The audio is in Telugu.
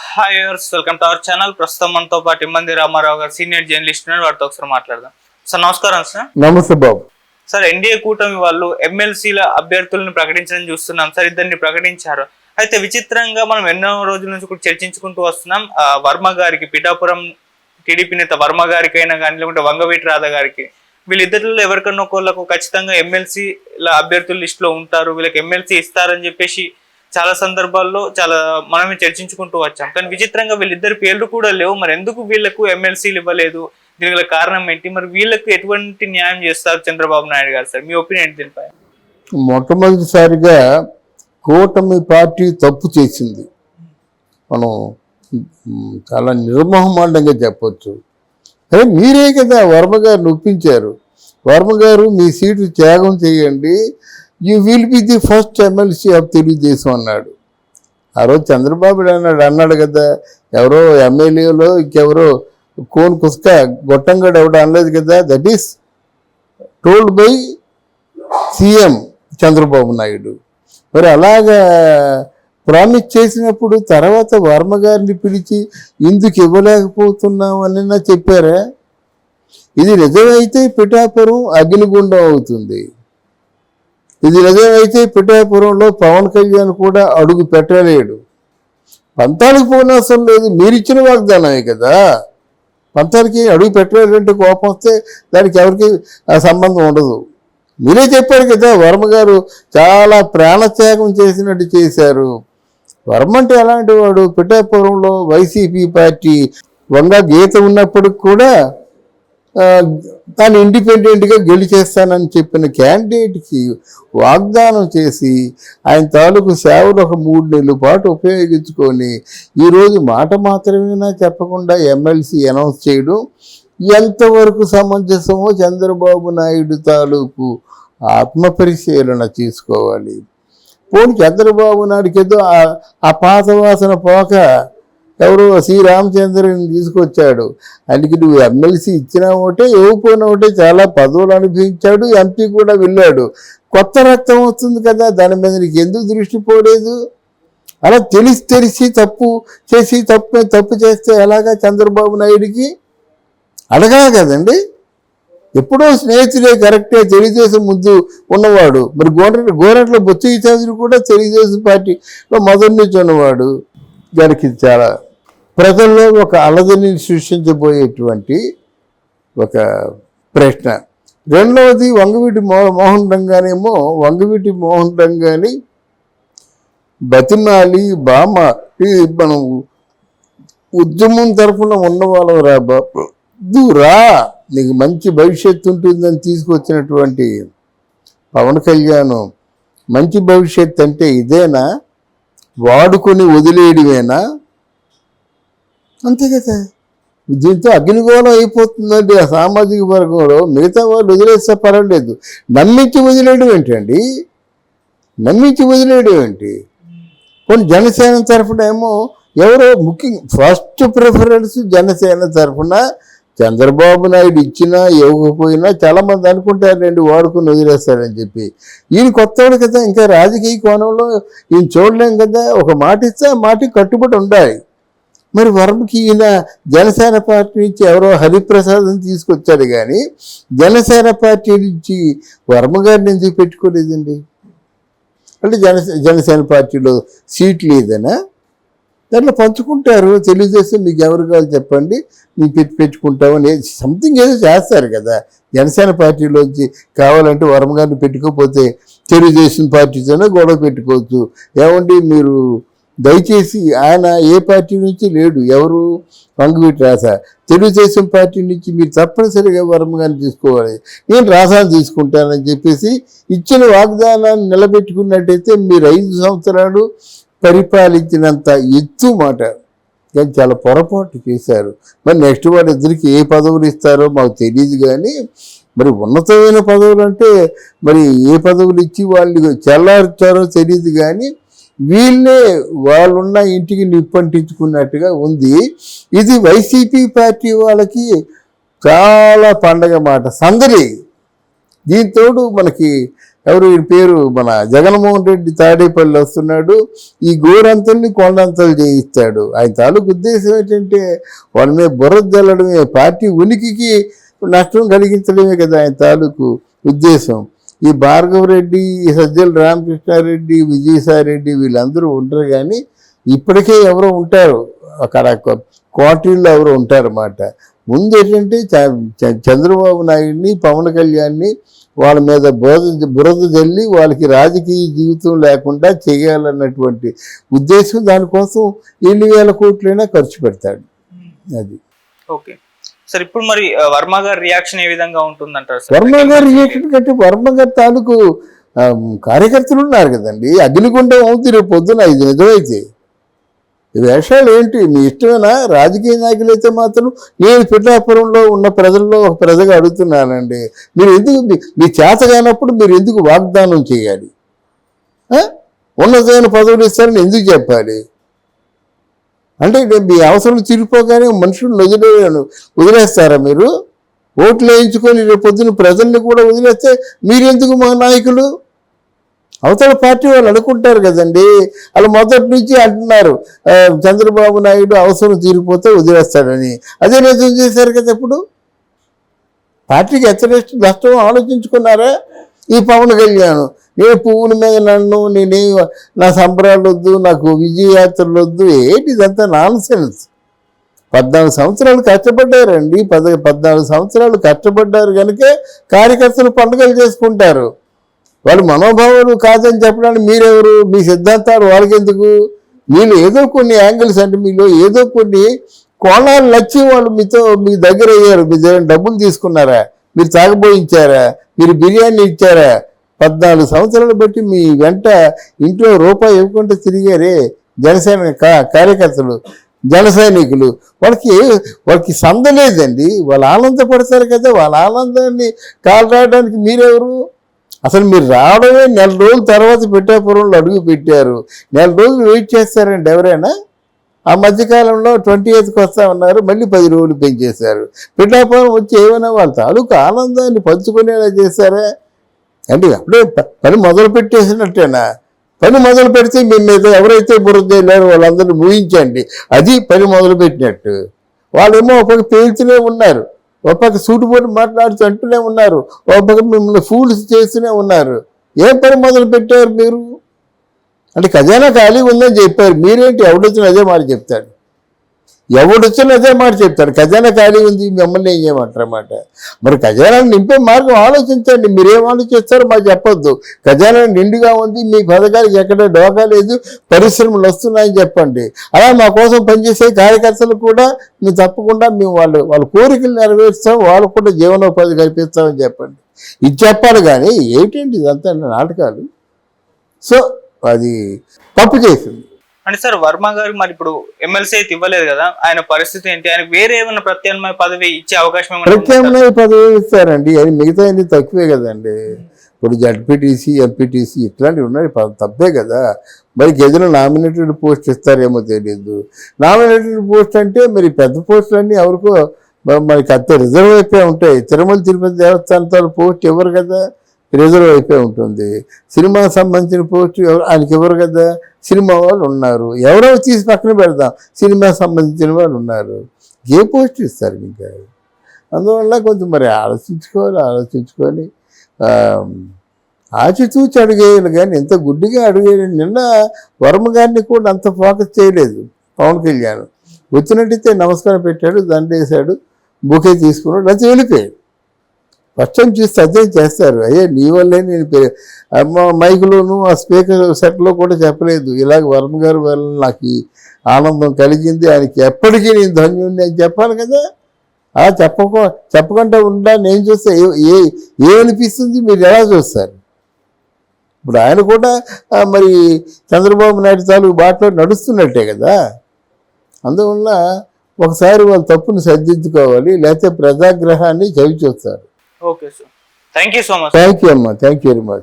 Hi viewers, welcome to our channel. ప్రస్తుతం మనతో పాటు ఇమ్మంది రామారావు గారు సీనియర్ జర్నలిస్ట్ ఉన్నారు. వారితో ఒకసారి మాట్లాడదాం. సార్ నమస్కారం. సార్ నమస్తే బాబు. సార్ ఎన్డీఏ కూటమి వాళ్ళు ఎమ్మెల్సీల అభ్యర్థులను ప్రకటించడం చూస్తున్నాం. సార్ ఇద్దరిని ప్రకటించారు. అయితే విచిత్రంగా మనం ఎన్నో రోజుల నుంచి కూడా చర్చించుకుంటూ వస్తున్నాం. వర్మ గారికి, పిఠాపురం టీడీపీ నేత వర్మ గారికి అయినా కానీ, లేకుంటే వంగవీటి రాధా గారికి, వీళ్ళిద్దరిలో ఎవరికన్నా ఒకళ్ళకు ఖచ్చితంగా ఎమ్మెల్సీల అభ్యర్థుల లిస్ట్ లో ఉంటారు, వీళ్ళకి ఎమ్మెల్సీ ఇస్తారని చెప్పేసి చాలా సందర్భాల్లో చాలా మనమే చర్చించుకుంటూ వచ్చాం. కానీ విచిత్రంగా వీళ్ళిద్దరి పేర్లు కూడా లేవు. మరి ఎందుకు వీళ్ళకు ఎమ్మెల్సీలు ఇవ్వలేదు? దీనికి కారణం ఏంటి? మరి వీళ్ళకు ఎటువంటి న్యాయం చేస్తారు చంద్రబాబు నాయుడు గారు? సార్ మీ ఒపీనియన్ దీనిపై. మొట్టమొదటిసారిగా కూటమి పార్టీ తప్పు చేసింది. మనం చాలా నిర్మోహమాటంగా చెప్పొచ్చు. అదే మీరే కదా వర్మ గారిని ఒప్పించారు. వర్మ గారు మీ సీటు త్యాగం చేయండి, you will be the first MLC of Telugu Desam అన్నాడు. ఆ రోజు చంద్రబాబు అన్నాడు కదా, ఎవరో ఎమ్మెల్యేలో ఇంకెవరో కోన్ కుస్క గొట్టంగాడు ఎవడో అనలేదు కదా. That is told by CM Chandrababu Naidu. మరి అలాగా ప్రామిస్ చేసినప్పుడు తర్వాత వర్మ గారిని పిలిచి ఇందుకు ఇవ్వలేకపోతున్నాం అని చెప్పారా? ఇది నిజమైతే పిఠాపురం అగ్నిగుండం అవుతుంది. ఇది నిజమైతే పిఠాపురంలో పవన్ కళ్యాణ్ కూడా అడుగు పెట్టలేడు. పంతానికి పోనవసరం లేదు, మీరిచ్చిన వాగ్దానమే కదా. పంతానికి అడుగు పెట్టలేదంటే కోపం వస్తే దానికి ఎవరికి సంబంధం ఉండదు. మీరే చెప్పారు కదా, వర్మ గారు చాలా ప్రాణత్యాగం చేసినట్టు చేశారు. వర్మ అంటే ఎలాంటి వాడు? పిఠాపురంలో వైసీపీ పార్టీ వంగ గీత ఉన్నప్పటికి కూడా తాను ఇండిపెండెంట్గా గెలిచేస్తానని చెప్పిన క్యాండిడేట్కి వాగ్దానం చేసి ఆయన తాలూకు సేవలు ఒక 3 నెలల పాటు ఉపయోగించుకొని ఈరోజు మాట మాత్రమేనా చెప్పకుండా ఎమ్మెల్సీ అనౌన్స్ చేయడం ఎంతవరకు సమంజసమో చంద్రబాబు నాయుడు తాలూకు ఆత్మపరిశీలన చేసుకోవాలి. పోనీ చంద్రబాబు నాయుడికి ఏదో ఆ పాత వాసన పోక ఎవరు శ్రీరామచంద్రుని తీసుకొచ్చాడు. అందుకే నువ్వు ఎమ్మెల్సీ ఇచ్చినా ఒకటే, ఇవ్వకపోయినా ఒకటే, చాలా పదవులు అనుభవించాడు, ఎంపీ కూడా వెళ్ళాడు. కొత్త రక్తం వస్తుంది కదా, దాని మీద నీకు ఎందుకు దృష్టి పోలేదు? అలా తెలిసి తప్పు చేసి తప్పు చేస్తే ఎలాగా చంద్రబాబు నాయుడికి అడగాలి కదండి. ఎప్పుడో స్నేహితులే కరెక్టే, తెలుగుదేశం ముందు ఉన్నవాడు. మరి గోరంట్ల బొత్స చౌదరి కూడా తెలుగుదేశం పార్టీలో మొదటి నుంచి ఉన్నవాడు. దానికి చాలా ప్రజల్లో ఒక అలజడిని సృష్టించబోయేటువంటి ఒక ప్రశ్న. రెండవది వంగవీటి మోహన్ రంగానేమో, వంగవీటి మోహన్ రంగాని బతిమాలి బామ మనం ఉద్యమం తరఫున ఉన్నవాళ్ళం రా బాబు, దూరా నీకు మంచి భవిష్యత్తు ఉంటుందని తీసుకొచ్చినటువంటి పవన్ కళ్యాణ్ మంచి భవిష్యత్తు అంటే ఇదేనా? వాడుకొని వదిలేయడమేనా? అంతే కదా. దీంతో అగ్నిగోళం అయిపోతుందండి ఆ సామాజిక వర్గంలో. మిగతా వాళ్ళు వదిలేస్తే పర్వాలేదు, నమ్మించి వదిలేయడం ఏంటండి? నమ్మించి వదిలేయడం ఏంటి? కొన్ని జనసేన తరఫున ఏమో ఎవరో ముఖ్యంగా ఫస్ట్ ప్రిఫరెన్స్ జనసేన తరఫున చంద్రబాబు నాయుడు ఇచ్చినా ఇవ్వకపోయినా చాలామంది అనుకుంటారండి వాడుకుని వదిలేస్తారని చెప్పి. ఈయన కొత్తవాడు కదా, ఇంకా రాజకీయ కోణంలో ఈయన చూడలేం కదా. ఒక మాట ఇస్తే ఆ మాటకి కట్టుబడి ఉండాలి. మరి వర్మకి ఈయన జనసేన పార్టీ నుంచి ఎవరో హరిప్రసాద్ని తీసుకొచ్చాడు, కానీ జనసేన పార్టీ నుంచి వర్మ గారిని ఎందుకు పెట్టుకోలేదండి? అంటే జనసేన పార్టీలో సీట్లు ఏదైనా దాంట్లో పంచుకుంటారు. తెలుగుదేశం మీకు ఎవరు కావాలి చెప్పండి, మీకు పెట్టుకుంటామని సంథింగ్ ఏదో చేస్తారు కదా. జనసేన పార్టీలోంచి కావాలంటే వర్మ గారిని పెట్టుకోకపోతే తెలుగుదేశం పార్టీతోనే గొడవ పెట్టుకోవచ్చు. ఏమండి మీరు దయచేసి, ఆయన ఏ పార్టీ నుంచి లేడు, ఎవరు వంగవీటి రాధా, తెలుగుదేశం పార్టీ నుంచి మీరు తప్పనిసరిగా వర్మ గారిని తీసుకోవాలి, నేను రాధాని తీసుకుంటానని చెప్పేసి ఇచ్చిన వాగ్దానాన్ని నిలబెట్టుకున్నట్టయితే మీరు 5 సంవత్సరాలు పరిపాలించినంత ఎత్తు మాట. కానీ చాలా పొరపాటు చేశారు. మరి నెక్స్ట్ వాళ్ళిద్దరికి ఏ పదవులు ఇస్తారో మాకు తెలియదు, కానీ మరి ఉన్నతమైన పదవులు అంటే మరి ఏ పదవులు ఇచ్చి వాళ్ళు చల్లార్చారో తెలియదు, కానీ వీళ్ళే వాళ్ళున్న ఇంటికి నిప్పంటించుకున్నట్టుగా ఉంది. ఇది వైసీపీ పార్టీ వాళ్ళకి చాలా పండగ మాట, సందడి. దీంతోడు మనకి ఎవరు ఈ పేరు మన జగన్మోహన్ రెడ్డి తాడేపల్లి వస్తున్నాడు, ఈ గోరంతల్ని కొండంతలు చేయిస్తాడు. ఆయన తాలూకు ఉద్దేశం ఏంటంటే వాళ్ళ మీద బుర్ర జల్లడమే, పార్టీ ఉనికికి నష్టం కలిగించడమే కదా ఆయన తాలూకు ఉద్దేశం. ఈ భార్గవరెడ్డి, ఈ సజ్జల రామకృష్ణారెడ్డి, విజయసాయిరెడ్డి వీళ్ళందరూ ఉంటారు, కానీ ఇప్పటికే ఎవరో ఉంటారు అక్కడ క్వార్టర్లో ఎవరో ఉంటారన్నమాట. ముందు ఏంటంటే చంద్రబాబు నాయుడిని, పవన్ కళ్యాణ్ని వాళ్ళ మీద బురద జల్లి వాళ్ళకి రాజకీయ జీవితం లేకుండా చేయాలన్నటువంటి ఉద్దేశం. దానికోసం ఎన్ని వేల కోట్లైనా ఖర్చు పెడతాడు. అది ఓకే సార్. ఇప్పుడు మరి వర్మ గారి రియాక్షన్ ఏ విధంగా ఉంటుందంటారు? వర్మ గారి రియాక్షన్ కంటే వర్మ గారి తాలూకు కార్యకర్తలు ఉన్నారు కదండి, అగ్నిగుండం అవుతుంది రేపు పొద్దున. ఇది నిజమైతే ఈ వేషాలు ఏంటి? మీ ఇష్టమైన రాజకీయ నాయకులు అయితే మాత్రం నేను పిఠాపురంలో ఉన్న ప్రజల్లో ఒక ప్రజగా అడుగుతున్నానండి, మీరు ఎందుకు మీ చేత కానప్పుడు మీరు ఎందుకు వాగ్దానం చేయాలి? ఉన్నతమైన పదవులు ఇస్తారని ఎందుకు చెప్పాలి? అంటే మీ అవసరం తీరిపోగానే మనుషులను వదిలేస్తారా మీరు? ఓట్లు వేయించుకొని రేపు పొద్దున ప్రజల్ని కూడా వదిలేస్తే మీరెందుకు మా నాయకులు? అవతల పార్టీ వాళ్ళు అనుకుంటారు కదండి. వాళ్ళు మొదటి నుంచి అంటున్నారు చంద్రబాబు నాయుడు అవసరం తీరిపోతే వదిలేస్తాడని. అదే నిజం చేశారు కదా. ఇప్పుడు పార్టీకి ఎంత నష్టం ఆలోచించుకున్నారా? ఈ పవన్ కళ్యాణ్ నేను పువ్వుల మీద నన్ను, నేనే నా సంబరాలు వద్దు, నాకు విజయయాత్రలు వద్దు, ఏంటి ఇదంతా నాన్ సెన్స్. 14 సంవత్సరాలు కష్టపడ్డారండి. 14 సంవత్సరాలు కష్టపడ్డారు కనుకే కార్యకర్తలు పండుగలు చేసుకుంటారు. వాళ్ళు మనోభావాలు కాదని చెప్పడానికి మీరెవరు? మీ సిద్ధాంతాలు వాళ్ళకెందుకు? మీరు ఏదో కొన్ని యాంగిల్స్, అంటే మీలో ఏదో కొన్ని కోణాలు నచ్చి వాళ్ళు మీ దగ్గర అయ్యారు. మీ దగ్గర డబ్బులు తీసుకున్నారా? మీరు తాగబోయించారా? మీరు బిర్యానీ ఇచ్చారా? 14 సంవత్సరాలు బట్టి మీ వెంట ఇంట్లో రూపాయి ఇవ్వకుండా తిరిగారే జనసేన కార్యకర్తలు, జన సైనికులు. వాళ్ళకి సందలేదండి. వాళ్ళు ఆనందపడతారు కదా. వాళ్ళ ఆనందాన్ని కాలరాయడానికి మీరెవరు? అసలు మీరు రావడమే నెల రోజుల తర్వాత పిఠాపురంలో అడుగు పెట్టారు. నెల రోజులు వెయిట్ చేస్తారండి ఎవరైనా? ఆ మధ్యకాలంలో 28కి వస్తా ఉన్నారు, మళ్ళీ 10 రోజులు పెంచేశారు. పిఠాపురం వచ్చి ఏమైనా వాళ్ళ తాలూకు ఆనందాన్ని పంచుకునేలా చేశారా? అంటే అప్పుడే పని మొదలు పెట్టేసినట్టేనా? పని మొదలు పెడితే మీ మీద ఎవరైతే బురద వెళ్ళారో వాళ్ళందరినీ ముగించండి, అది పని మొదలు పెట్టినట్టు. వాళ్ళేమో ఒక పేల్చునే ఉన్నారు, ఒక పక్క సూటుపోటు మాట్లాడుతూ అంటూనే ఉన్నారు, ఒక పక్క మిమ్మల్ని ఫూల్స్ చేస్తూనే ఉన్నారు. ఏం పని మొదలు పెట్టారు మీరు? అంటే ఖజానా ఖాళీ ఉందని చెప్పారు. మీరేంటి ఎవడొచ్చిన అదే మాట చెప్తాడు, ఎవడొచ్చిన అదే మాట చెప్తాడు. ఖజానా ఖాళీ ఉంది, మిమ్మల్ని ఏం చేయమంటారన్నమాట. మరి ఖజానాన్ని నింపే మార్గం ఆలోచించండి. మీరేం ఆలోచిస్తారో మాకు చెప్పొద్దు. ఖజానా నిండుగా ఉంది, మీ పథకాలకి ఎక్కడ డోకా లేదు, పరిశ్రమలు వస్తున్నాయని చెప్పండి. అలా మా కోసం పనిచేసే కార్యకర్తలు కూడా మేము తప్పకుండా మేము వాళ్ళ కోరికలు నెరవేరుస్తాం, వాళ్ళకు కూడా జీవనోపాధి కల్పిస్తామని చెప్పండి. ఇది చెప్పాలి. కానీ ఏంటండి ఇదంతా నాటకాలు? సో అది తప్పు చేసింది. అంటే సార్ వర్మ గారు మరి ఇప్పుడు ఎమ్మెల్సీ అయితే ఇవ్వలేదు కదా, ఆయన పరిస్థితి ఏంటి? ఆయనకు వేరే ఏమైనా ప్రత్యామ్నాయ పదవి ఇచ్చే అవకాశం ఏమైనా? ప్రత్యామ్నాయ పదవి ఇస్తారండి, అది మిగతా అన్ని తక్కువే కదండి. ఇప్పుడు జడ్పీటీసీ, ఎంపీటీసీ ఇట్లాంటివి ఉన్నాయి, తప్పే కదా. మరి గదిలో నామినేటెడ్ పోస్ట్ ఇస్తారేమో తెలియదు. నామినేటెడ్ పోస్ట్ అంటే మరి పెద్ద పోస్టులన్నీ ఎవరికో మనకి అంత రిజర్వ్ అయిపోయి ఉంటాయి. తిరుమల తిరుపతి దేవస్థానాల పోస్ట్ ఎవరు కదా, రిజర్వ్ అయిపోయి ఉంటుంది. సినిమాకి సంబంధించిన పోస్ట్ ఆయనకి ఎవరు కదా, సినిమా వాళ్ళు ఉన్నారు. ఎవరో తీసి పక్కన పెడదాం, సినిమాకి సంబంధించిన వాళ్ళు ఉన్నారు. ఏ పోస్ట్ ఇస్తారు ఇంకా? అందువల్ల కొంచెం మరి ఆలోచించుకొని ఆచితూచి అడిగేయాలి. కానీ ఎంత గుడ్డిగా అడిగేయాలి. నిన్న వర్మ గారిని కూడా అంత ఫోకస్ చేయలేదు పవన్ కళ్యాణ్. వచ్చినట్టయితే నమస్కారం పెట్టాడు, దండేశాడు, బుకే తీసుకున్నాడు, అది వెళ్ళిపోయాడు. ఫస్ట్ టైం చూస్తే అదే చేస్తారు. అయ్యే నీ వల్లే నేను మైకులోను ఆ స్పీకర్ సెట్లో కూడా చెప్పలేదు, ఇలాగ వర్మ గారి వల్ల నాకు ఈ ఆనందం కలిగింది, ఆయనకి ఎప్పటికీ నేను ధన్యుణ్ణి అని చెప్పాలి కదా. అలా చెప్పకుండా ఉండా నేను చూస్తే ఏమనిపిస్తుంది, మీరు ఎలా చూస్తారు? ఇప్పుడు ఆయన కూడా మరి చంద్రబాబు నాయుడు తాలూకు బాటలో నడుస్తున్నట్టే కదా. అందువల్ల ఒకసారి వాళ్ళ తప్పుని సరిదిద్దుకోవాలి, లేకపోతే ప్రజాగ్రహాన్ని చవి చూస్తారు. Okay sir, thank you so much. Thank you అమ్మా, థ్యాంక్ యూ వెరీ మచ్.